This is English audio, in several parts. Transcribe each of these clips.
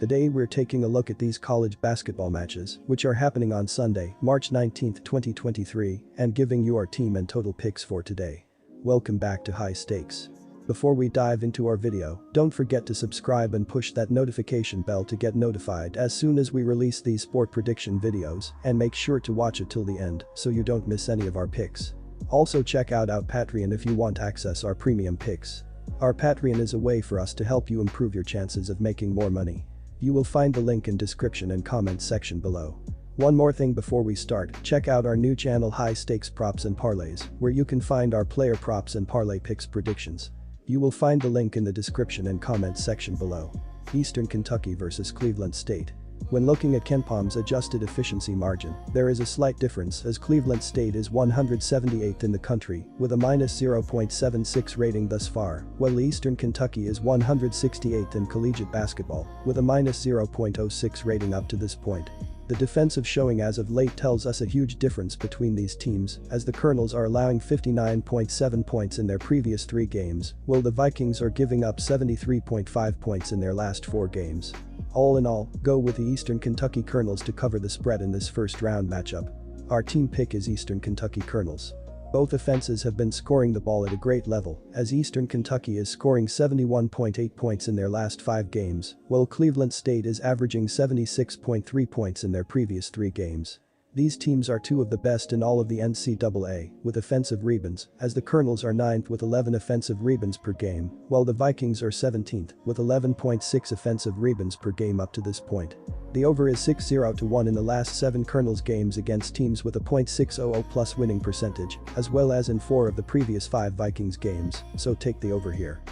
Today we're taking a look at these college basketball matches, which are happening on Sunday, March 19, 2023, and giving you our team and total picks for today. Welcome back to High Stakes. Before we dive into our video, don't forget to subscribe and push that notification bell to get notified as soon as we release these sport prediction videos, and make sure to watch it till the end so you don't miss any of our picks. Also check out our Patreon if you want access our premium picks. Our Patreon is a way for us to help you improve your chances of making more money. You will find the link in description and comments section below. One more thing before we start, check out our new channel High Stakes Props and Parlays, where you can find our player props and parlay picks predictions. You will find the link in the description and comments section below. Eastern Kentucky vs Cleveland State. When looking at KenPom's adjusted efficiency margin, there is a slight difference as Cleveland State is 178th in the country with a -0.76 rating thus far, while Eastern Kentucky is 168th in collegiate basketball with a -0.06 rating up to this point. The defensive showing as of late tells us a huge difference between these teams, as the Colonels are allowing 59.7 points in their previous 3 games, while the Vikings are giving up 73.5 points in their last 4 games. All in all, go with the Eastern Kentucky Colonels to cover the spread in this first round matchup. Our team pick is Eastern Kentucky Colonels. Both offenses have been scoring the ball at a great level, as Eastern Kentucky is scoring 71.8 points in their last 5 games, while Cleveland State is averaging 76.3 points in their previous 3 games. These teams are 2 of the best in all of the NCAA with offensive rebounds, as the Colonels are 9th with 11 offensive rebounds per game, while the Vikings are 17th with 11.6 offensive rebounds per game up to this point. The over is 6-0-1 in the last 7 Colonels games against teams with a .600 plus winning percentage, as well as in 4 of the previous 5 Vikings games, so take the over here.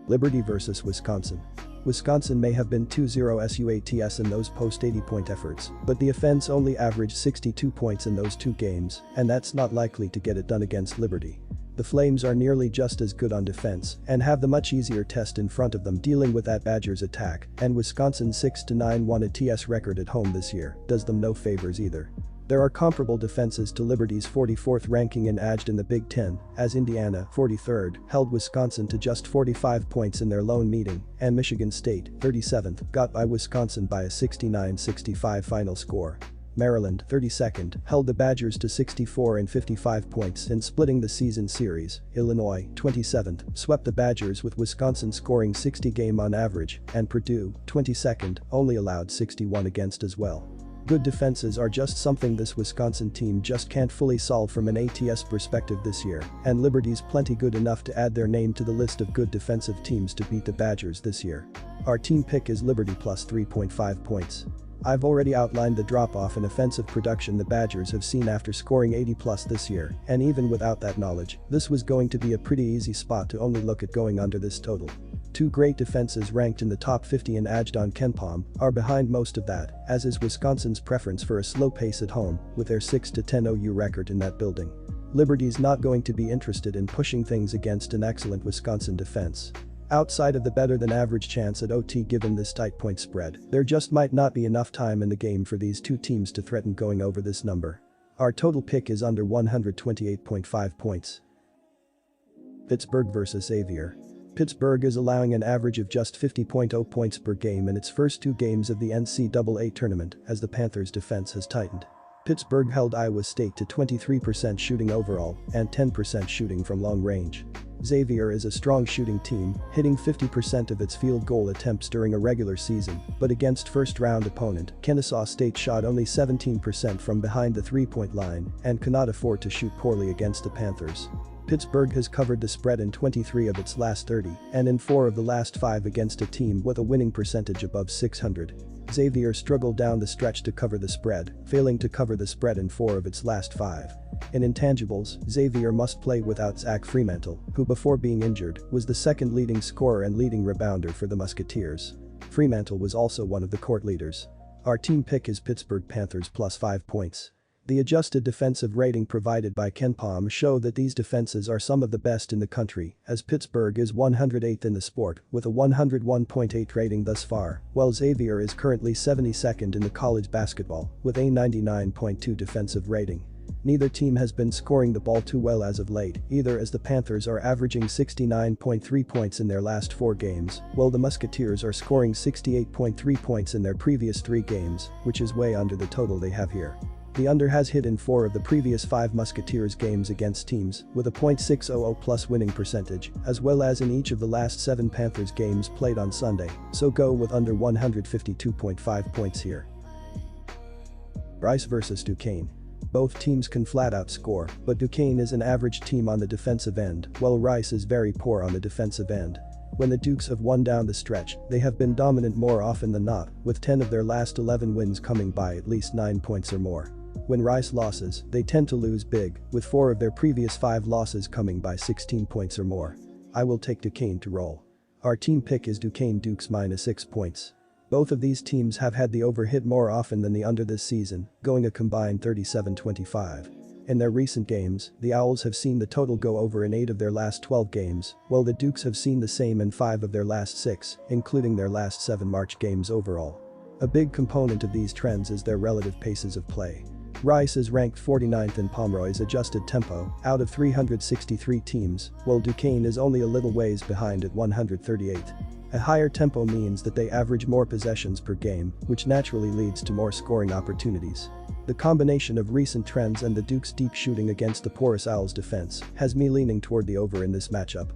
Liberty vs Wisconsin. Wisconsin may have been 2-0 SUATs in those post-80-point efforts, but the offense only averaged 62 points in those 2 games, and that's not likely to get it done against Liberty. The Flames are nearly just as good on defense and have the much easier test in front of them dealing with that Badgers attack, and Wisconsin's 6-9 ATS record at home this year does them no favors either. There are comparable defenses to Liberty's 44th ranking in AGD in the Big Ten, as Indiana, 43rd, held Wisconsin to just 45 points in their lone meeting, and Michigan State, 37th, got by Wisconsin by a 69-65 final score. Maryland, 32nd, held the Badgers to 64 and 55 points in splitting the season series. Illinois, 27th, swept the Badgers with Wisconsin scoring 60 game on average, and Purdue, 22nd, only allowed 61 against as well. Good defenses are just something this Wisconsin team just can't fully solve from an ATS perspective this year, and Liberty's plenty good enough to add their name to the list of good defensive teams to beat the Badgers this year. Our team pick is Liberty plus 3.5 points. I've already outlined the drop-off in offensive production the Badgers have seen after scoring 80+ this year, and even without that knowledge, this was going to be a pretty easy spot to only look at going under this total. 2 great defenses ranked in the top 50 in AGD on KenPom are behind most of that, as is Wisconsin's preference for a slow pace at home, with their 6-10 OU record in that building. Liberty's not going to be interested in pushing things against an excellent Wisconsin defense. Outside of the better-than-average chance at OT given this tight point spread, there just might not be enough time in the game for these 2 teams to threaten going over this number. Our total pick is under 128.5 points. Pittsburgh vs Xavier. Pittsburgh is allowing an average of just 50.0 points per game in its first 2 games of the NCAA tournament as the Panthers' defense has tightened. Pittsburgh held Iowa State to 23% shooting overall and 10% shooting from long range. Xavier is a strong shooting team, hitting 50% of its field goal attempts during a regular season, but against first-round opponent, Kennesaw State shot only 17% from behind the 3-point line and cannot afford to shoot poorly against the Panthers. Pittsburgh has covered the spread in 23 of its last 30 and in 4 of the last 5 against a team with a winning percentage above 600. Xavier struggled down the stretch to cover the spread, failing to cover the spread in 4 of its last 5. In intangibles, Xavier must play without Zach Fremantle, who before being injured was the 2nd leading scorer and leading rebounder for the Musketeers. Fremantle was also one of the court leaders. Our team pick is Pittsburgh Panthers plus 5 points. The adjusted defensive rating provided by KenPom show that these defenses are some of the best in the country, as Pittsburgh is 108th in the sport with a 101.8 rating thus far, while Xavier is currently 72nd in the college basketball with a 99.2 defensive rating. Neither team has been scoring the ball too well as of late, either, as the Panthers are averaging 69.3 points in their last 4 games, while the Musketeers are scoring 68.3 points in their previous 3 games, which is way under the total they have here. The under has hit in 4 of the previous 5 Musketeers games against teams with a .600 plus winning percentage, as well as in each of the last 7 Panthers games played on Sunday, so go with under 152.5 points here. Rice vs Duquesne. Both teams can flat out score, but Duquesne is an average team on the defensive end, while Rice is very poor on the defensive end. When the Dukes have won down the stretch, they have been dominant more often than not, with 10 of their last 11 wins coming by at least 9 points or more. When Rice loses, they tend to lose big, with 4 of their previous 5 losses coming by 16 points or more. I will take Duquesne to roll. Our team pick is Duquesne Dukes -6 points. Both of these teams have had the over hit more often than the under this season, going a combined 37-25. In their recent games, the Owls have seen the total go over in 8 of their last 12 games, while the Dukes have seen the same in 5 of their last 6, including their last 7 March games overall. A big component of these trends is their relative paces of play. Rice is ranked 49th in Pomeroy's adjusted tempo out of 363 teams, while Duquesne is only a little ways behind at 138th. A higher tempo means that they average more possessions per game, which naturally leads to more scoring opportunities. The combination of recent trends and the Dukes' deep shooting against the porous Owls' defense has me leaning toward the over in this matchup.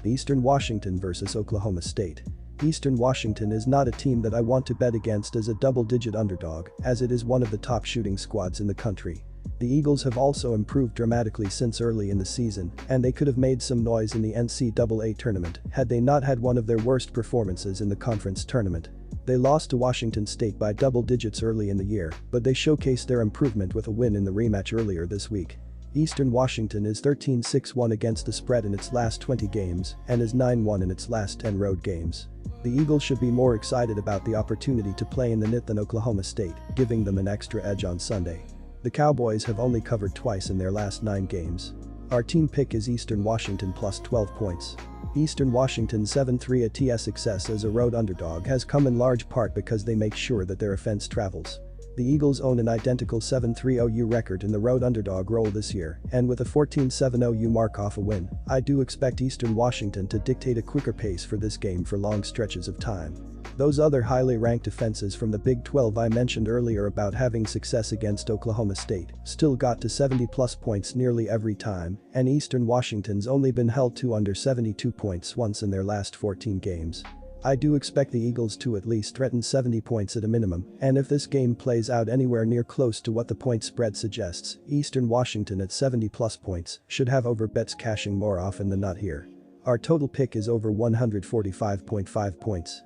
Eastern Washington vs Oklahoma State. Eastern Washington is not a team that I want to bet against as a double-digit underdog, as it is one of the top shooting squads in the country. The Eagles have also improved dramatically since early in the season, and they could have made some noise in the NCAA tournament had they not had one of their worst performances in the conference tournament. They lost to Washington State by double digits early in the year, but they showcased their improvement with a win in the rematch earlier this week. Eastern Washington is 13-6-1 against the spread in its last 20 games and is 9-1 in its last 10 road games. The Eagles should be more excited about the opportunity to play in the NIT than Oklahoma State, giving them an extra edge on Sunday. The Cowboys have only covered twice in their last 9 games. Our team pick is Eastern Washington plus 12 points. Eastern Washington's 7-3 ATS success as a road underdog has come in large part because they make sure that their offense travels. The Eagles own an identical 7-3 OU record in the road underdog role this year, and with a 14-7 OU mark off a win, I do expect Eastern Washington to dictate a quicker pace for this game for long stretches of time. Those other highly ranked offenses from the Big 12 I mentioned earlier about having success against Oklahoma State still got to 70-plus points nearly every time, and Eastern Washington's only been held to under 72 points once in their last 14 games. I do expect the Eagles to at least threaten 70 points at a minimum, and if this game plays out anywhere near close to what the point spread suggests, Eastern Washington at 70-plus points should have over bets cashing more often than not here. Our total pick is over 145.5 points.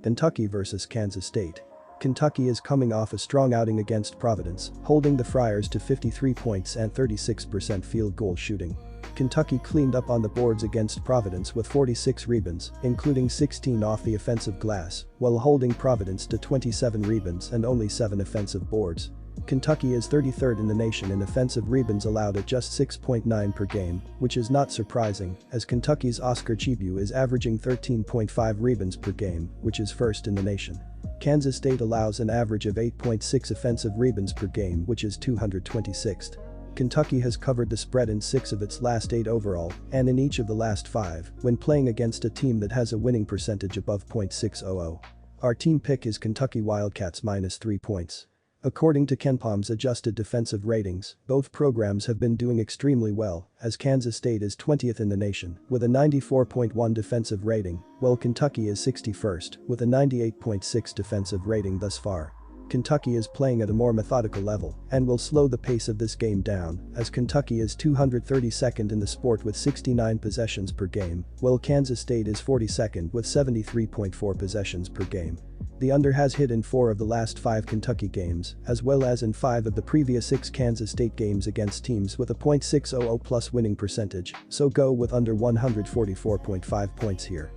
Kentucky vs Kansas State. Kentucky is coming off a strong outing against Providence, holding the Friars to 53 points and 36% field goal shooting. Kentucky cleaned up on the boards against Providence with 46 rebounds, including 16 off the offensive glass, while holding Providence to 27 rebounds and only 7 offensive boards. Kentucky is 33rd in the nation in offensive rebounds allowed at just 6.9 per game, which is not surprising, as Kentucky's Oscar Chibu is averaging 13.5 rebounds per game, which is first in the nation. Kansas State allows an average of 8.6 offensive rebounds per game, which is 226th. Kentucky has covered the spread in 6 of its last 8 overall, and in each of the last 5, when playing against a team that has a winning percentage above .600. Our team pick is Kentucky Wildcats -3 points. According to KenPom's adjusted defensive ratings, both programs have been doing extremely well, as Kansas State is 20th in the nation with a 94.1 defensive rating, while Kentucky is 61st with a 98.6 defensive rating thus far. Kentucky is playing at a more methodical level and will slow the pace of this game down, as Kentucky is 232nd in the sport with 69 possessions per game, while Kansas State is 42nd with 73.4 possessions per game. The under has hit in 4 of the last 5 Kentucky games, as well as in 5 of the previous 6 Kansas State games against teams with a .600 plus winning percentage, so go with under 144.5 points here.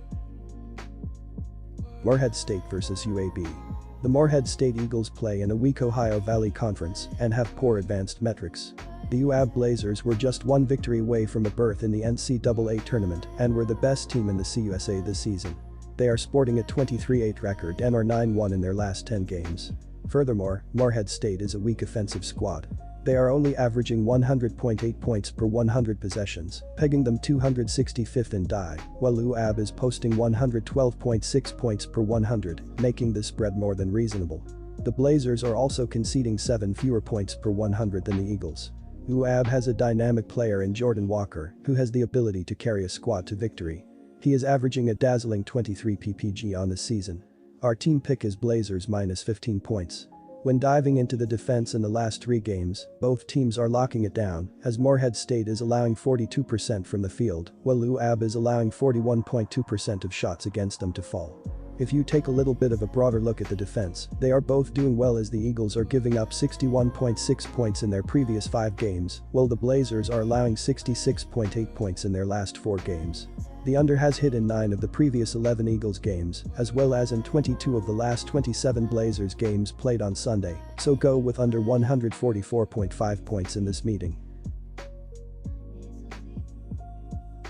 Morehead State vs UAB. The Morehead State Eagles play in a weak Ohio Valley Conference and have poor advanced metrics. The UAB Blazers were just 1 victory away from a berth in the NCAA tournament and were the best team in the CUSA this season. They are sporting a 23-8 record and are 9-1 in their last 10 games. Furthermore, Morehead State is a weak offensive squad. They are only averaging 100.8 points per 100 possessions, pegging them 265th in DI, while NCAAB is posting 112.6 points per 100, making this spread more than reasonable. The Blazers are also conceding 7 fewer points per 100 than the Eagles. NCAAB has a dynamic player in Jordan Walker, who has the ability to carry a squad to victory. He is averaging a dazzling 23 ppg on the season. Our team pick is Blazers minus 15 points. When diving into the defense in the last 3 games, both teams are locking it down, as Morehead State is allowing 42% from the field, while NCAAB is allowing 41.2% of shots against them to fall. If you take a little bit of a broader look at the defense, they are both doing well, as the Eagles are giving up 61.6 points in their previous 5 games, while the Blazers are allowing 66.8 points in their last 4 games. The under has hit in 9 of the previous 11 Eagles games, as well as in 22 of the last 27 Blazers games played on Sunday, so go with under 144.5 points in this meeting.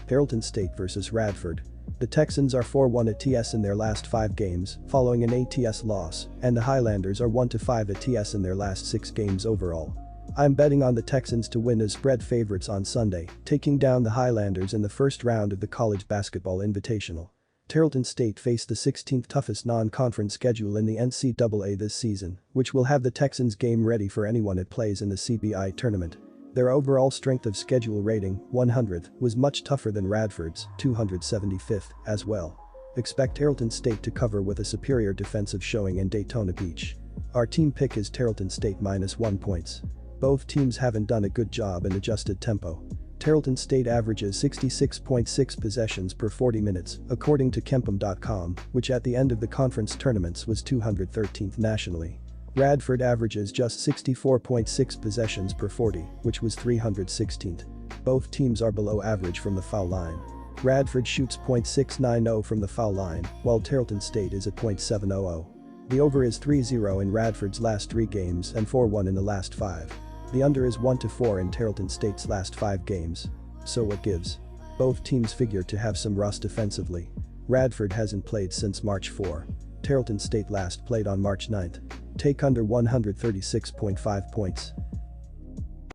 Tarleton State vs Radford. The Texans are 4-1 ATS in their last 5 games, following an ATS loss, and the Highlanders are 1-5 ATS in their last 6 games overall. I'm betting on the Texans to win as spread favorites on Sunday, taking down the Highlanders in the first round of the College Basketball Invitational. Tarleton State face the 16th toughest non-conference schedule in the NCAA this season, which will have the Texans game ready for anyone it plays in the CBI tournament. Their overall strength of schedule rating, 100th, was much tougher than Radford's, 275th, as well. Expect Tarleton State to cover with a superior defensive showing in Daytona Beach. Our team pick is Tarleton State minus 1 points. Both teams haven't done a good job in adjusted tempo. Tarleton State averages 66.6 possessions per 40 minutes, according to Kempom.com, which at the end of the conference tournaments was 213th nationally. Radford averages just 64.6 possessions per 40, which was 316th. Both teams are below average from the foul line. Radford shoots .690 from the foul line, while Tarleton State is at .700. The over is 3-0 in Radford's last 3 games and 4-1 in the last 5. The under is 1-4 in Tarleton State's last 5 games. So what gives? Both teams figure to have some rust defensively. Radford hasn't played since March 4. Tarleton State last played on March 9. Take under 136.5 points.